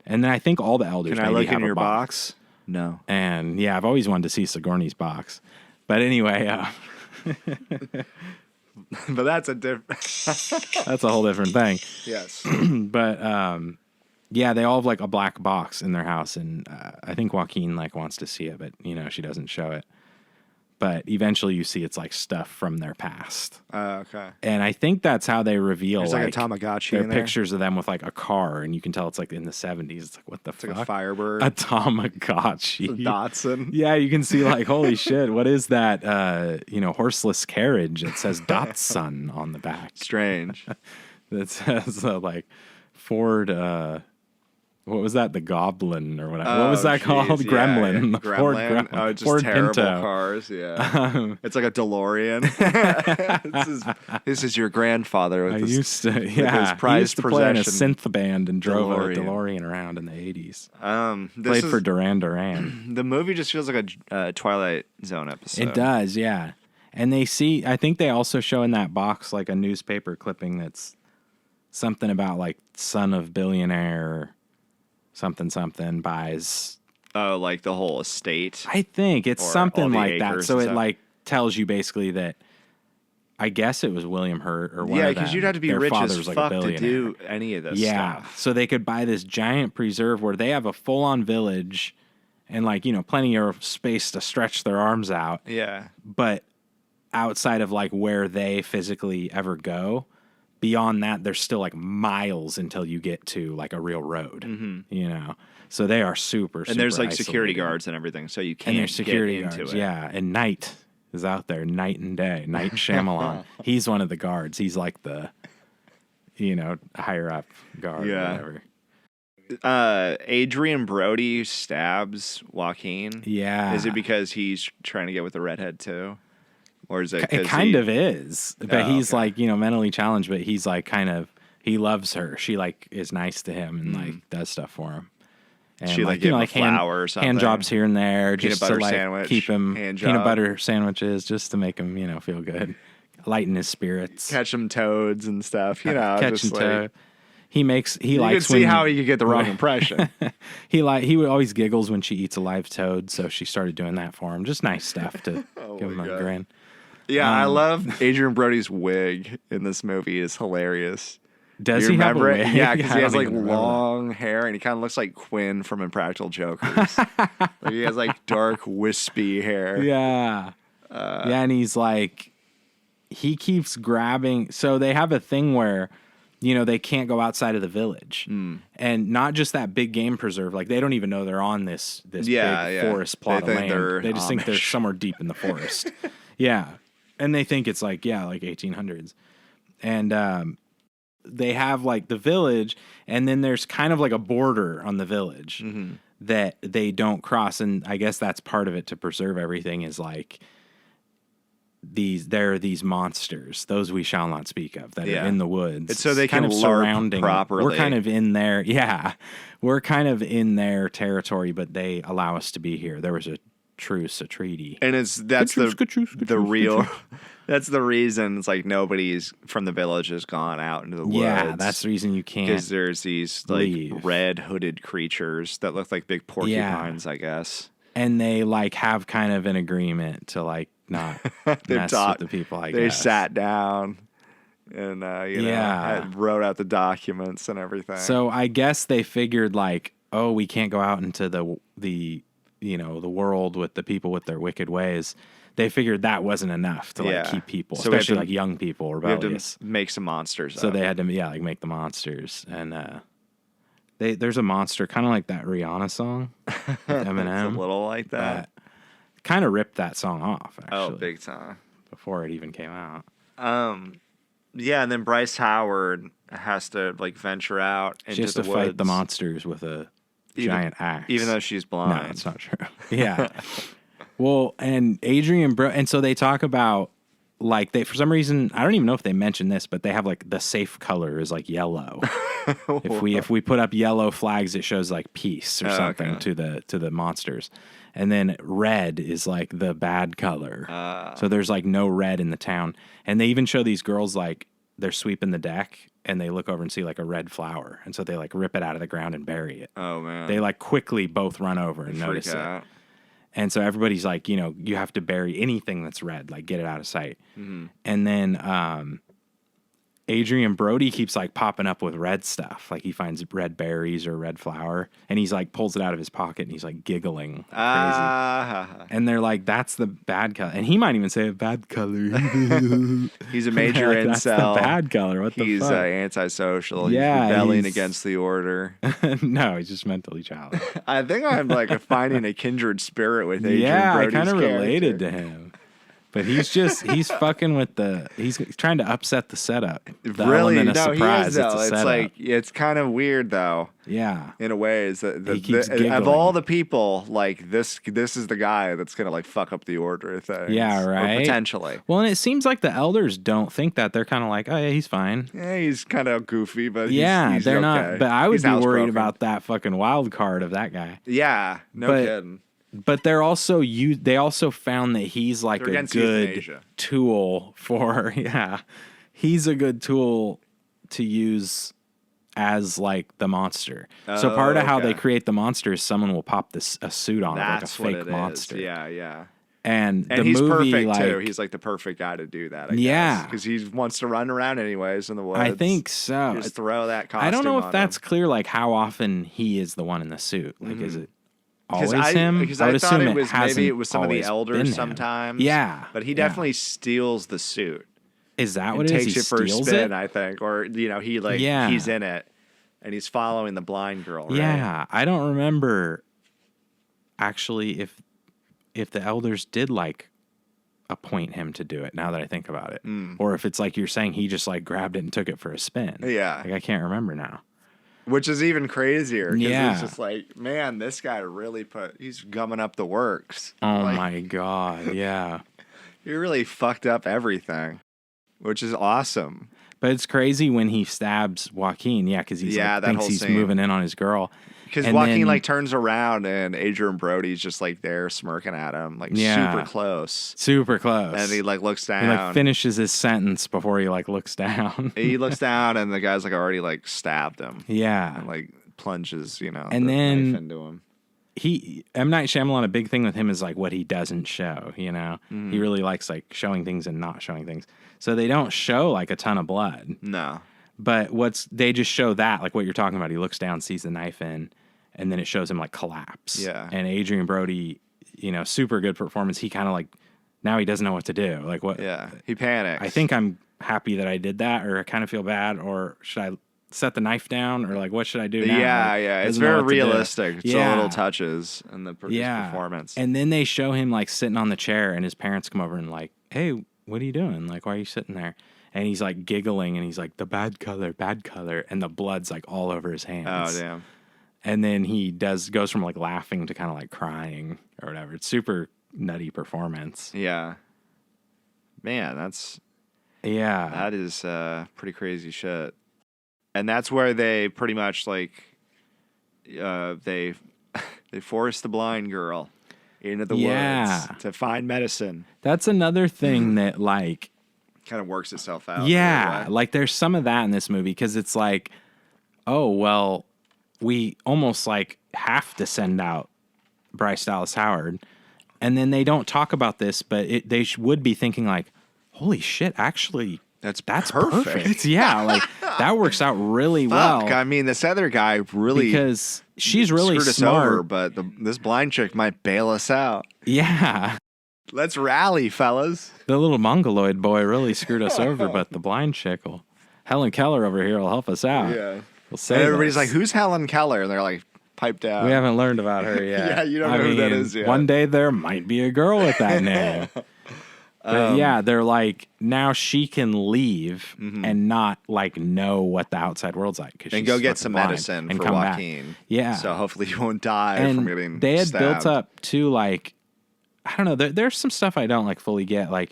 And then I think all the elders Can I maybe look have in a your box. No. And yeah, I've always wanted to see Sigourney's box. But anyway, But that's a different. That's a whole different thing. Yes. But yeah, they all have like a black box in their house, and I think Joaquin like wants to see it, but she doesn't show it. But eventually you see it's like stuff from their past. Okay. And I think that's how they reveal There's like a Tamagotchi their in there. pictures of them with like a car, and you can tell it's like in the 70s. It's like, what the fuck? Like a Firebird. A Tamagotchi. A Datsun. Yeah, you can see like, holy shit, what is that, horseless carriage that says Datsun on the back? Strange. That says like Ford, what was that? The Goblin or whatever. What was that called? Yeah, Gremlin. yeah. Ford Gremlin. Oh, just Ford terrible Pinto. cars. Yeah. It's like a DeLorean. this is your grandfather with I this, used to, with yeah. his prized He used to play in a possession. synth band and drove a DeLorean. DeLorean around in the 80s. This Played is, for Duran Duran. The movie just feels like a Twilight Zone episode. It does, yeah. And I think they also show in that box like a newspaper clipping that's something about like son of billionaire something buys. Oh, like the whole estate. I think it's Or all something the like that. acres So and it stuff. like tells you basically that I guess it was William Hurt or one Yeah, of them. because you'd have to be Their rich father as was like fuck a to billionaire. do any of this stuff. So they could buy this giant preserve where they have a full-on village and like, plenty of space to stretch their arms out. Yeah. But outside of like where they physically ever go, beyond that, there's still like miles until you get to like a real road, So they are super, And there's like isolated. security guards and everything, so you And can't there's security get into guards, it. yeah. And Knight is out there night and day. Knight Shyamalan. He's one of the guards. He's like the, higher up guard Yeah. or whatever. Adrian Brody stabs Joaquin. Yeah. Is it because he's trying to get with the redhead too? Or is it It 'cause kind he- of is, but Oh, he's okay. like, mentally challenged, but he's like he loves her. She like is nice to him and like does stuff for him. And She, like, give him a flower or hand something? jobs here and there, just butter to like sandwich, keep him hand peanut job. butter sandwiches, just to make him feel good, lighten his spirits. catch him toads and stuff, Catch just and like, toad. He You likes can see when how you get the wrong impression. he would always giggles when she eats a live toad, so she started doing that for him. Just nice stuff to give him my a God. grin. Yeah, I love Adrian Brody's wig in this movie is hilarious. Does You he have a remember it? wig? Yeah, because I he has don't like even remember that. long hair and he kind of looks like Quinn from Impractical Jokers. Like he has like dark, wispy hair. Yeah. And he's like, he keeps grabbing. So they have a thing where, they can't go outside of the village. And not just that big game preserve. Like they don't even know they're on this big forest plot They of think they're land. They just think they're Amish. somewhere deep in the forest. Yeah. And they think it's like 1800s. And they have like the village, and then there's kind of like a border on the village that they don't cross. And I guess that's part of it to preserve everything is like there are these monsters, those we shall not speak of, that are in the woods. It's so they kind can of LARP surrounding properly. We're kind of in there. Yeah. We're kind of in their territory, but they allow us to be here. There was a treaty. And that's Good truce. real. That's the reason it's like nobody's from the village has gone out into the woods. Yeah, that's the reason you can't. because there's these like leave. red hooded creatures that look like big porcupines, I guess. And they like have kind of an agreement to like not mess with the people, I They guess. sat down and wrote out the documents and everything. So I guess they figured like, oh, we can't go out into the world with the people with their wicked ways. They figured that wasn't enough to like keep people, So we have especially to- like young people, we have rebellious. to make some monsters. So up. they had to like make the monsters, and there's a monster kind of like that Rihanna song, with Eminem. It's a little like that. Kind of ripped that song off actually. Oh, big time. Before it even came out. Yeah, and then Bryce Howard has to like venture out into She has the to woods. fight the monsters with a giant axe. Even though she's no, blind. that's not true. Yeah. Well, and and so they talk about like for some reason, I don't even know if they mentioned this, but they have like the safe color is like yellow. If we put up yellow flags, it shows like peace or something okay. to the monsters. And then red is like the bad color. So there's like no red in the town. And they even show these girls like they're sweeping the deck and they look over and see like a red flower. And so they like rip it out of the ground and bury it. Oh man. They like quickly both run over and Freak notice it. out. And so everybody's like, you know, you have to bury anything that's red, like get it out of sight. Mm-hmm. And then Adrian Brody keeps like popping up with red stuff. Like he finds red berries or red flour and he's like pulls it out of his pocket and he's like giggling crazy. And they're like, that's the bad color. And he might even say a bad color. He's a major like, incel. That's the bad color. What He's the fuck? Antisocial. Yeah, he's rebelling against the order. No, he's just mentally challenged. I think I'm like finding a kindred spirit with Adrian Yeah, Brody's I kind of character. related to him. But he's fucking with he's trying to upset the setup. The really? element of No, surprise. he is, though. It's a It's setup. like, it's kind of weird, though. Yeah. In a way, is that He keeps of giggling. all the people, like this is the guy that's gonna like fuck up the order thing. Yeah, right. Or potentially. Well, and it seems like the elders don't think that. They're kind of like, oh yeah, he's fine. Yeah, he's kind of goofy, but he's they're okay. not. But I would He's be worried housebroken. about that fucking wild card of that guy. Yeah, no kidding. But they're also they also found that he's like They're a against good euthanasia. tool for he's a good tool to use as like the monster. So part of how they create the monster is someone will pop a suit on That's it like a what fake it monster. is. Yeah. And the he's movie, perfect like, too. He's like the perfect guy to do that. I Yeah. because he wants to run around anyways in the woods. I think so. Just throw that costume. I don't know if on that's him. clear, like how often he is the one in the suit. Like, is it always I, him? Because I would I thought assume it was hasn't maybe it was some of the always been elders him. sometimes. Yeah, but he definitely steals the suit. Is that And what it is? takes He it for a steals spin, it? I think, or he like he's in it and he's following the blind girl. Right? Yeah, I don't remember actually if the elders did like appoint him to do it. Now that I think about it, or if it's like you're saying he just like grabbed it and took it for a spin. Yeah, like I can't remember now. Which is even crazier. Yeah, it's just like, man, this guy really he's gumming up the works. Oh like, my god, yeah. He really fucked up everything, which is awesome. But it's crazy when he stabs Joaquin, because he thinks he's moving in on his girl. Because Joaquin like turns around and Adrian Brody's just like there smirking at him, like super close. Super close. And he like looks down. He like finishes his sentence before he like looks down. He looks down and the guy's like already like stabbed him. Yeah. And like plunges, and the then knife into him. M. Night Shyamalan, a big thing with him is like what he doesn't show, He really likes like showing things and not showing things. So they don't show like a ton of blood. No. But they just show that, like what you're talking about. He looks down, sees the knife in, and then it shows him like collapse. Yeah. And Adrian Brody, super good performance. He kind of like, now he doesn't know what to do. Like what? Yeah. He panics. I think I'm happy that I did that, or I kind of feel bad, or should I set the knife down, or like what should I do now? Yeah. It's very realistic. It's a little touches in the performance. And then they show him like sitting on the chair, and his parents come over and like, hey, what are you doing? Like, why are you sitting there? And he's like giggling, and he's like, the bad color, and the blood's like all over his hands. Oh, damn. And then he goes from like laughing to kind of like crying or whatever. It's super nutty performance. Yeah. Man, that is pretty crazy shit. And that's where they pretty much like they force the blind girl into the woods to find medicine. That's another thing that like kind of works itself out. Yeah, like there's some of that in this movie because it's like, oh well, we almost like have to send out Bryce Dallas Howard, and then they don't talk about this, but they would be thinking like, holy shit, actually. That's perfect. Yeah, like that works out really well. I mean, this other guy really because she's really screwed smart, us over, but this blind chick might bail us out. Yeah, let's rally, fellas. The little mongoloid boy really screwed us over, but the blind chick Helen Keller over here will help us out. Yeah, we'll say. Everybody's like, "Who's Helen Keller?" And they're like, "Piped down." We haven't learned about her yet. Yeah, you don't know who that is yet. One day there might be a girl with that name. But they're like, now she can leave and not like know what the outside world's like. And go get some medicine for Joaquin. Back. Yeah. So hopefully you won't die and from getting they had stabbed. built up to like, I don't know, there's some stuff I don't like fully get. Like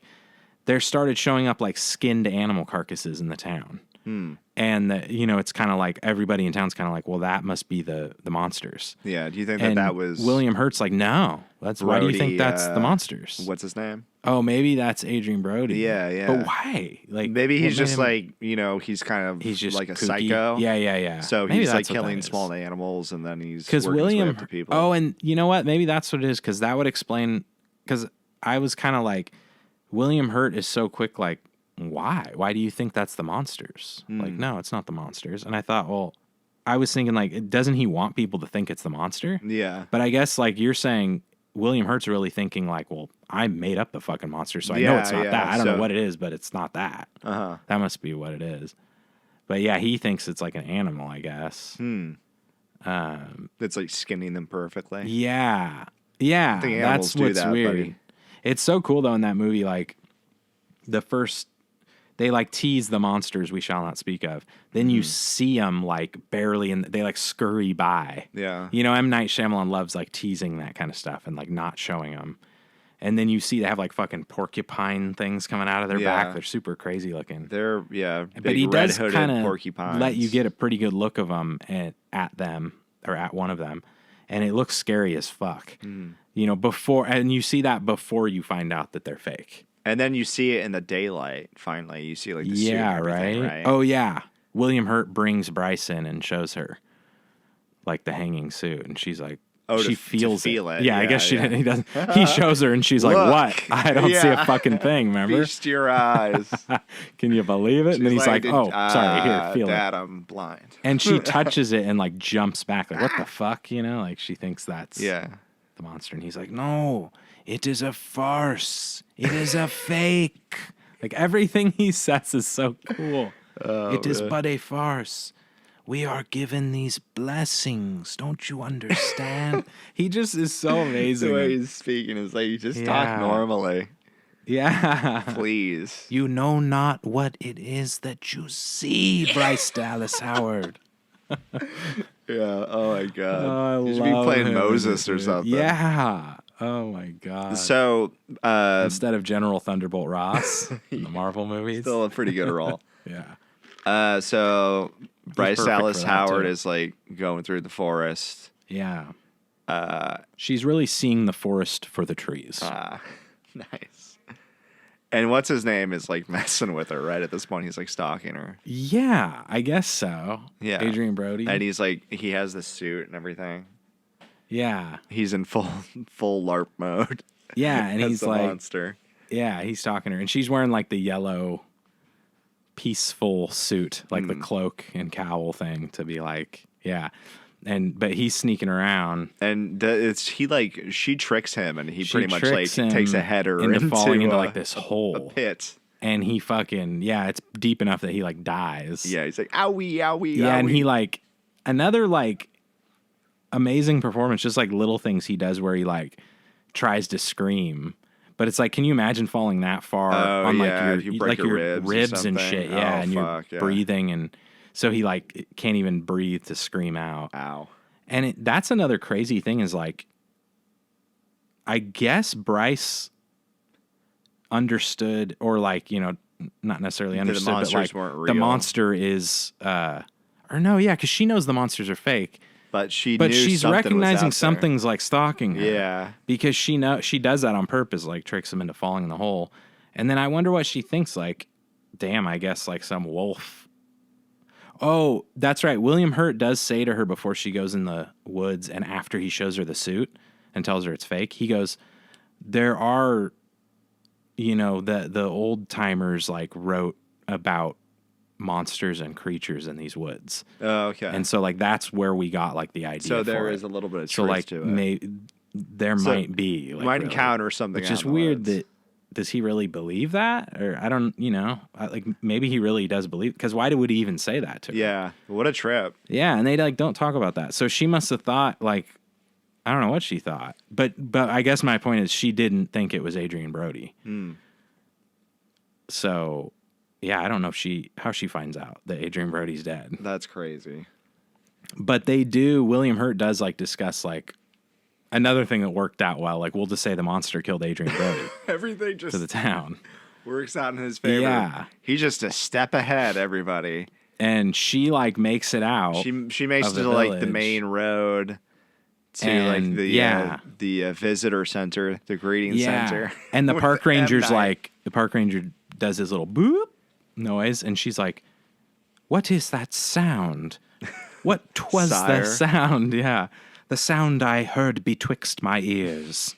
there started showing up like skinned animal carcasses in the town. And it's kind of like everybody in town's kind of like, well, that must be the monsters. Yeah. Do you think And that was William Hurt's like, no, why do you think that's the monsters? What's his name? Oh, maybe that's Adrian Brody. Yeah. But why? Like, maybe he's just like, he's kind of just like a kooky. psycho. Yeah. So maybe he's like that's what killing that is. small animals, and then he's because working his way William. up to people. Oh, and you know what? Maybe that's what it is. Because that would explain. Because I was kind of like, William Hurt is so quick. Like, why? Why do you think that's the monsters? Like, no, it's not the monsters. And I thought, well, I was thinking like, doesn't he want people to think it's the monster? Yeah. But I guess like you're saying, William Hurt's really thinking like, well, I made up the fucking monster, so I know it's not that. I don't know what it is, but it's not that. That must be what it is. But yeah, he thinks it's like an animal, I guess. It's like skinning them perfectly. Yeah. I think animals That's what's do that, weird. buddy. It's so cool though in that movie, like they like tease the monsters we shall not speak of. Then you see them like barely, and they like scurry by. Yeah. M. Night Shyamalan loves like teasing that kind of stuff and like not showing them. And then you see they have like fucking porcupine things coming out of their back. They're super crazy looking. They're big But he does red-hooded porcupines. let you get a pretty good look of them at them or at one of them, and it looks scary as fuck. Before, and you see that before you find out that they're fake. And then you see it in the daylight. Finally, you see like the suit and everything, right? Oh yeah, William Hurt brings Bryce in and shows her like the hanging suit, and she's like, she feels to feel it. Yeah, I guess she didn't. He doesn't. He shows her, and she's like, Look. "What? I don't see a fucking thing." Remember? Feast your eyes. Can you believe it? And then he's like, "Oh, sorry, here, feel Dad, it." I'm blind. And she touches it and like jumps back, like, "What the fuck?" Like she thinks that's the monster, and he's like, "No, it is a farce. It is a fake." Like everything he says is so cool. It is but a farce. We are given these blessings. Don't you understand? He just is so amazing. The way he's speaking is like, just talk normally. Yeah. Please. You know not what it is that you see, Bryce Dallas Howard. Yeah. Oh my God. Oh, You should be playing Moses or something. Yeah. Oh my God. So instead of General Thunderbolt Ross in the Marvel movies. Still a pretty good role. Yeah. So Bryce perfect Dallas for that, Howard too. is like going through the forest. Yeah. She's really seeing the forest for the trees. Nice. And what's his name is like messing with her right at this point. He's like stalking her. Yeah, I guess so. Yeah. Adrian Brody. And he's like, he has the suit and everything. Yeah. He's in full LARP mode. Yeah, and As he's the like, monster. yeah, he's talking to her, and she's wearing like the yellow, peaceful suit, like the cloak and cowl thing, to be like, yeah. But he's sneaking around, and she tricks him, and he pretty much like tricks him takes a header into falling into like this a hole, pit. And he fucking it's deep enough that he like dies. Yeah, he's like owie, owie, yeah, owie. and he like another like amazing performance, just like little things he does where he like tries to scream. But it's like, can you imagine falling that far on like your ribs and shit? Yeah, and you're breathing, and so he like can't even breathe to scream out. Ow. And that's another crazy thing is like, I guess Bryce understood, or like, not necessarily understood, but like the monster is, or no, yeah, because she knows the monsters are fake. But she's recognizing something's like stalking her. Yeah. Because she does that on purpose, like tricks him into falling in the hole. And then I wonder what she thinks, like, damn, I guess like some wolf. Oh, that's right. William Hurt does say to her before she goes in the woods and after he shows her the suit and tells her it's fake, he goes, there are, the old timers like wrote about monsters and creatures in these woods. Oh, okay. And so like that's where we got like the idea. So there is a little bit of truth to it. There might be. Like, might really encounter something. It's just weird that does he really believe that, or I don't. Like maybe he really does believe, because why would he even say that to her? Yeah, what a trip. Yeah, and they like don't talk about that. So she must have thought like, I don't know what she thought, but I guess my point is she didn't think it was Adrian Brody. So. Yeah, I don't know how she finds out that Adrian Brody's dead. That's crazy. But William Hurt does like discuss like another thing that worked out well. Like we'll just say the monster killed Adrian Brody. Everything just to the town. Works out in his favor. Yeah. He's just a step ahead, everybody. And she like makes it out. She makes it to like the main road to and, like the visitor center, the greeting center. And the park ranger's like, the park ranger does his little boop noise, and she's like, "What is that sound? What 'twas the sound? Yeah, the sound I heard betwixt my ears."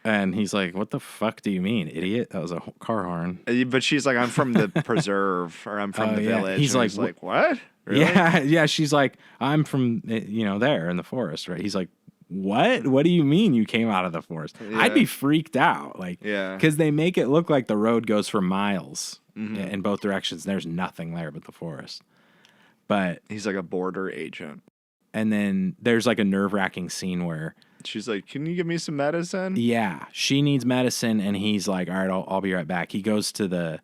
And he's like, "What the fuck do you mean, idiot? That was a car horn." But she's like, "I'm from the preserve, or I'm from the village." He's and like, "What? Really?" Yeah. She's like, "I'm from, there in the forest, right?" He's like, "What? What do you mean you came out of the forest?" Yeah. I'd be freaked out, because they make it look like the road goes for miles in both directions. There's nothing there but the forest. But he's like a border agent. And then there's like a nerve-wracking scene where she's like, "Can you give me some medicine?" Yeah, she needs medicine, and he's like, "All right, I'll be right back." He goes to the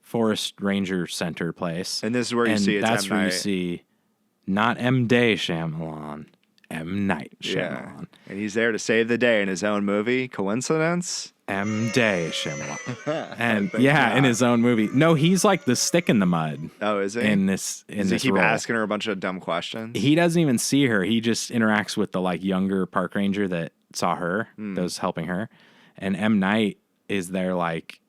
Forest Ranger Center place, and this is where you see that's where you see not M. Day Shyamalan, M. Night Shyamalan, yeah. And he's there to save the day in his own movie. Coincidence? M. Day Shyamalan, and in his own movie. No, he's like the stick in the mud. Oh, is he? Does he keep role. asking her a bunch of dumb questions? He doesn't even see her. He just interacts with the like younger park ranger that saw her, that was helping her, and M. Night is there like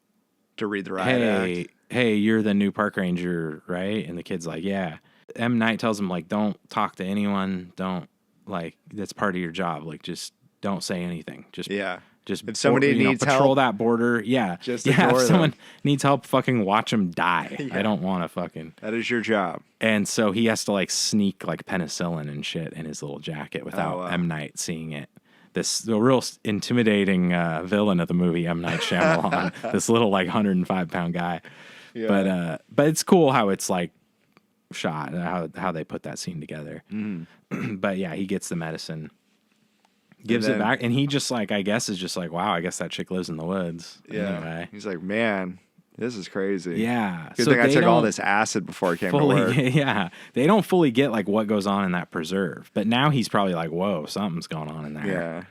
to read the riot act. Hey, you're the new park ranger, right? And the kid's like, yeah. M. Night tells him, like, don't talk to anyone. Don't, like, that's part of your job. Like, just don't say anything. Just if somebody needs patrol help, that border. Yeah. Just if someone needs help, fucking watch them die. Yeah. I don't want to fucking. That is your job. And so he has to, like, sneak, like, penicillin and shit in his little jacket without M. Night seeing it. The real intimidating villain of the movie, M. Night Shyamalan. This little, like, 105-pound guy. Yeah. But it's cool how it's like shot, how they put that scene together. But yeah, he gets the medicine, gives it back, and he just like, I guess is just like, wow, I guess that chick lives in the woods. Yeah. Anyway. He's like, man, this is crazy. Yeah. Good thing I took all this acid before I came to work. Yeah. They don't fully get like what goes on in that preserve, but now he's probably like, whoa, something's going on in there. Yeah.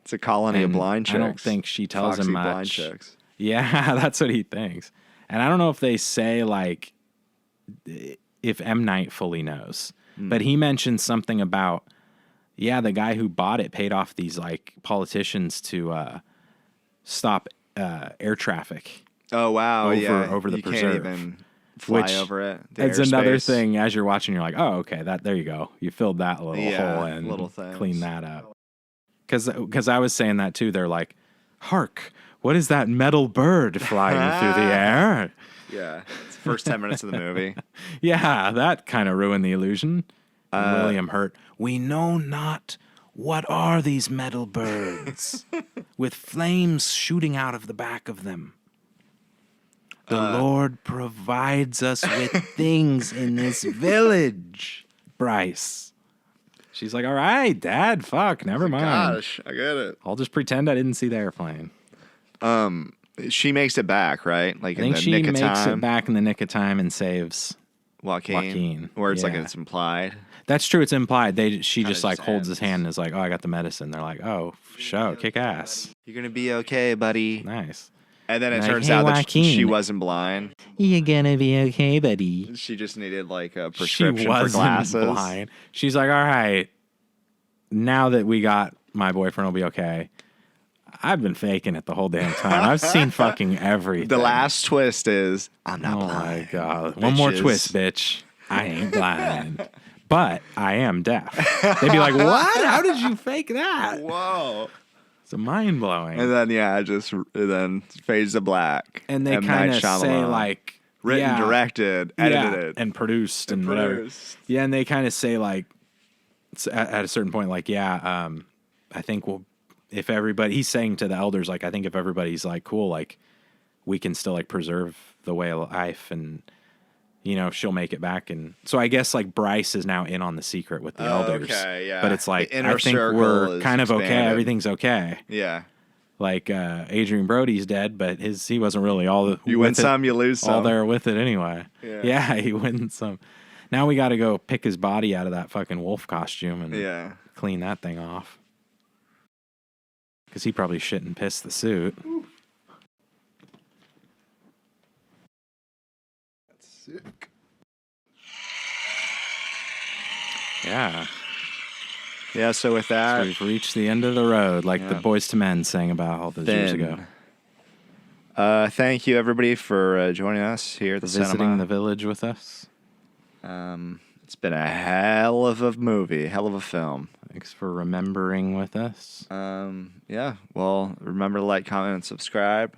It's a colony of blind chicks. I don't think she tells him much. Blind chicks. Yeah, that's what he thinks. And I don't know if they say, like, if M. Night fully knows. But he mentioned something about, the guy who bought it paid off these, like, politicians to stop air traffic. Oh, wow. Over the preserve. You can't even fly over it. It's another thing, as you're watching, you're like, oh, okay, there you go. You filled that little hole and cleaned that up. Because I was saying that, too. They're like, hark. What is that metal bird flying through the air? Yeah, it's the first 10 minutes of the movie. Yeah, that kind of ruined the illusion. William Hurt. We know not what are these metal birds with flames shooting out of the back of them. The Lord provides us with things in this village, Bryce. She's like, all right, Dad, fuck, never mind. Gosh, I get it. I'll just pretend I didn't see the airplane. She makes it back, right? Like I think she makes it back in the nick of time and saves Joaquin. Where it's like it's implied. That's true. It's implied. She just like holds his hand and is like, "Oh, I got the medicine." They're like, "Oh, kick ass. You're gonna be okay, buddy." Nice. And then it turns out that she wasn't blind. You're gonna be okay, buddy. She just needed like a prescription for glasses. Blind. She's like, "All right, now that we got my boyfriend will be okay." I've been faking it the whole damn time. I've seen fucking everything. The last twist is, I'm not blind. Oh my God. One more twist, bitch. I ain't blind. But I am deaf. They'd be like, what? How did you fake that? Whoa. It's mind-blowing. And then, it then fades to black. And they kind of say, like... Written, directed, edited. And produced and whatever. Yeah, and they kind of say, like, at a certain point, like, I think if everybody, he's saying to the elders, like, I think if everybody's like, cool, like, we can still like preserve the way of life and, she'll make it back. And so I guess like Bryce is now in on the secret with the elders. Okay, yeah. But it's like, I think we're kind of okay. Everything's okay. Yeah. Like, Adrian Brody's dead, but he wasn't really all you win some, you lose some. All there with it anyway. Yeah, he wins some. Now we got to go pick his body out of that fucking wolf costume and clean that thing off. Because he probably shit and pissed the suit. Sick. Yeah. Yeah, so with that... So we've reached the end of the road, like the Boyz II Men sang about all those years ago. Thank you, everybody, for joining us here at the visiting cinema. the village with us. It's been a hell of a movie, hell of a film. Thanks for remembering with us. Yeah, well, remember to like, comment, and subscribe.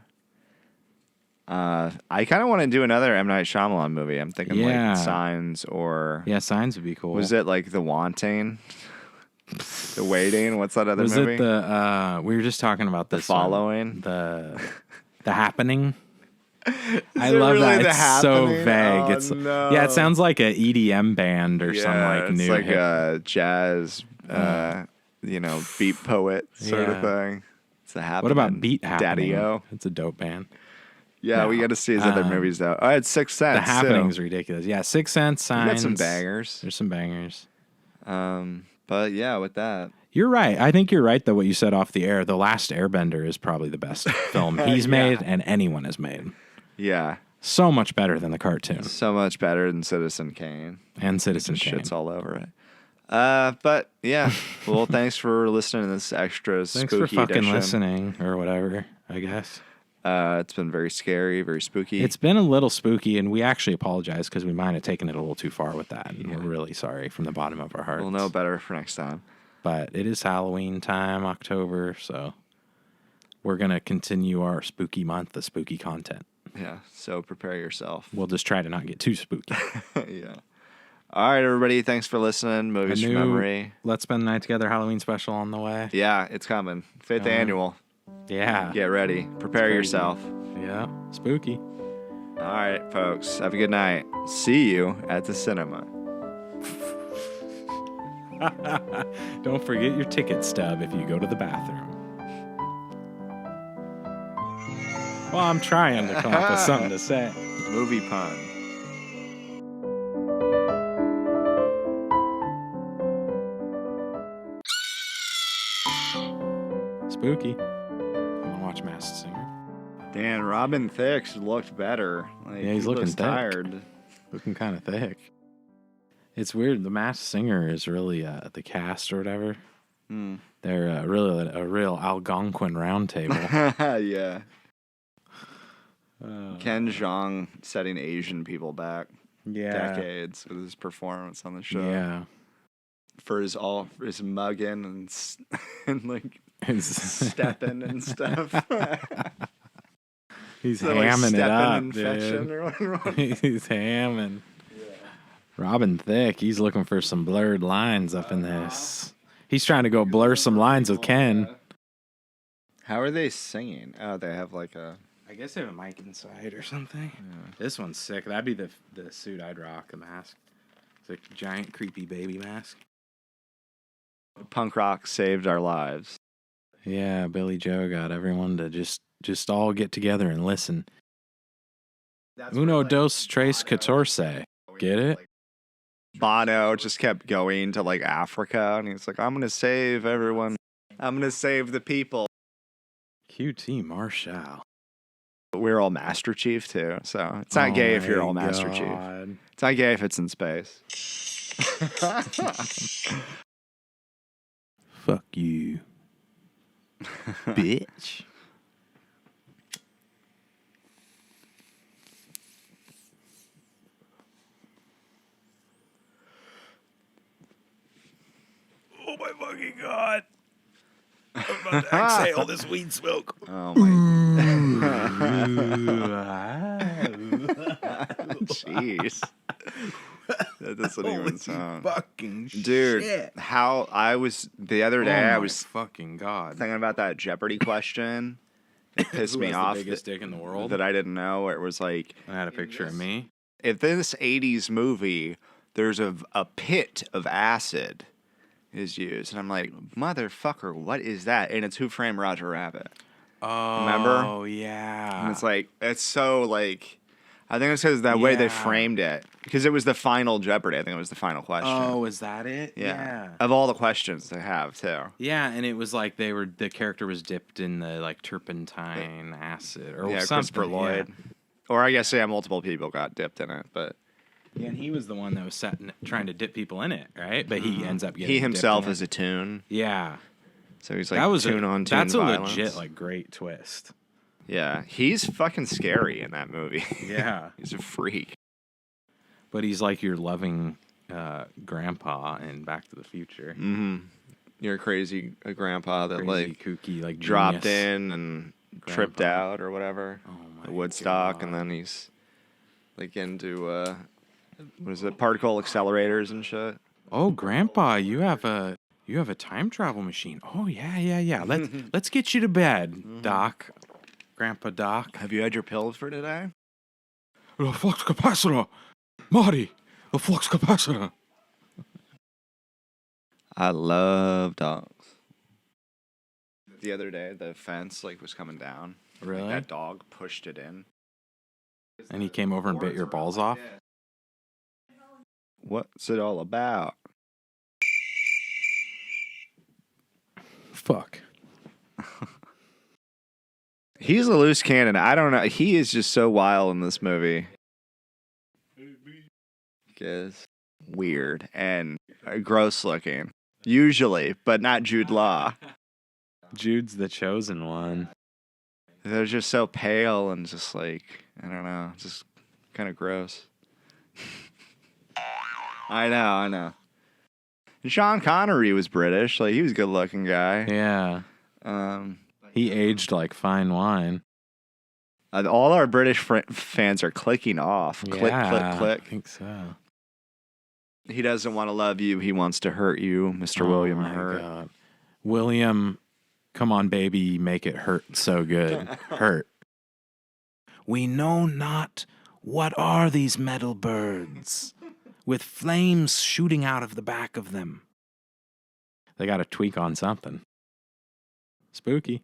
I kind of want to do another M. Night Shyamalan movie. I'm thinking like Signs or... Yeah, Signs would be cool. Was it like The Wanting? The Waiting? What's that other movie? Was it the... we were just talking about this. The Following? The Happening? I really love that. The It's so Happening? vague. Oh, no. Yeah, it sounds like a EDM band or some like it's new like hip. a jazz, beat poet sort of thing. It's The Happening. What about Beat Happening? Daddy-O? It's a dope band. Yeah, we got to see his other movies though. I had Sixth Sense. The Happening's ridiculous. Yeah, Sixth Sense, Signs. Got some bangers. There's some bangers. But yeah, with that. You're right. I think you're right, though, what you said off the air. The Last Airbender is probably the best film he's made and anyone has made. Yeah. So much better than the cartoon. So much better than Citizen Kane. And Citizen Kane. Shit's all over it. But yeah. Well, thanks for listening to this extra spooky edition. Thanks for fucking listening or whatever, I guess. It's been very scary, very spooky. It's been a little spooky, and we actually apologize because we might have taken it a little too far with that. And we're really sorry from the bottom of our hearts. We'll know better for next time. But it is Halloween time, October, so we're going to continue our spooky month, the spooky content. Yeah, so prepare yourself. We'll just try to not get too spooky. Yeah. All right, everybody. Thanks for listening. Movies from Memory. Let's Spend the Night Together Halloween special on the way. Yeah, it's coming. 5th annual. Yeah. Get ready. Prepare yourself. Yeah. Spooky. All right, folks. Have a good night. See you at the cinema. Don't forget your ticket stub if you go to the bathroom. Well, I'm trying to come up with something to say. Movie pun. Spooky. You want to watch Masked Singer? Dan, Robin Thicke looked better. Like, Yeah, he's looking thick. tired. Looking kind of thick. It's weird. The Masked Singer is really the cast or whatever. They're really a real Algonquin round table. Yeah. Ken Jeong setting Asian people back decades with his performance on the show. Yeah. For his mugging and like stepping and stuff. He's so hamming like it up, infection dude. or whatever. He's hamming. Yeah. Robin Thicke, he's looking for some blurred lines up in this. He's trying to go blur some lines with Ken. How are they singing? Oh, they have like a... I guess they have a mic inside or something. Yeah. This one's sick. That'd be the suit I'd rock, the mask. It's like a giant, creepy baby mask. Punk rock saved our lives. Yeah, Billy Joe got everyone to just all get together and listen. Uno, dos, tres, catorce. Get it? Bono just kept going to like Africa, and he's like, I'm going to save everyone. I'm going to save the people. QT Marshall. We're all Master Chief, too, so it's not gay if you're all Master Chief. It's not gay if it's in space. Fuck you. Bitch. Oh my fucking God. I'm about to exhale this weed smoke. Oh my jeez. That doesn't even sound. Fucking Dude, shit. how I was the other day, I was fucking God. thinking about that Jeopardy question. It pissed Who me has off the biggest dick in the world? that I didn't know. Where it was like, I had a picture of me. if this 80s movie, there's a pit of acid is used. And I'm like, motherfucker, what is that? And it's Who Framed Roger Rabbit. Oh, Remember? Oh, yeah. And it's like, it's so like, I think it's because that way they framed it. Because it was the final Jeopardy. I think it was the final question. Oh, is that it? Yeah. Of all the questions they have, too. Yeah, and it was like the character was dipped in the like turpentine acid or something. Christopher Lloyd. Or I guess, yeah, multiple people got dipped in it, but... Yeah, and he was the one that was trying to dip people in it, right? But he ends up getting He himself dipped in is a tune. Yeah. So he's like tune on tune That's violence. a legit, like, great twist. Yeah, he's fucking scary in that movie. Yeah. He's a freak. But he's like your loving grandpa in Back to the Future. Mm-hmm. You're a crazy grandpa that, Crazy, kooky, like, dropped genius in and grandpa. tripped out or whatever. Oh, my Woodstock, God. and then he's, like, into, what is it, particle accelerators and shit. Oh, grandpa, you have a time travel machine. Oh, yeah. Let's get you to bed, Doc. Grandpa Doc. Have you had your pills for today? The flux capacitor. Marty, the flux capacitor. I love dogs. The other day, the fence, like, was coming down. Really? Like, that dog pushed it in. And he came over and bit your balls off? What's it all about? Fuck. He's a loose cannon. I don't know. He is just so wild in this movie. Is weird and gross looking. Usually, but not Jude Law. Jude's the chosen one. They're just so pale and just like, I don't know, just kind of gross. I know. And Sean Connery was British. Like, he was a good looking guy. Yeah. He aged like fine wine. All our British fans are clicking off. Click, Yeah, click. I think so. He doesn't want to love you. He wants to hurt you, Mr. William Hurt. God. William, come on, baby, make it hurt so good. Hurt. We know not what are these metal birds with flames shooting out of the back of them. They got to tweak on something. Spooky.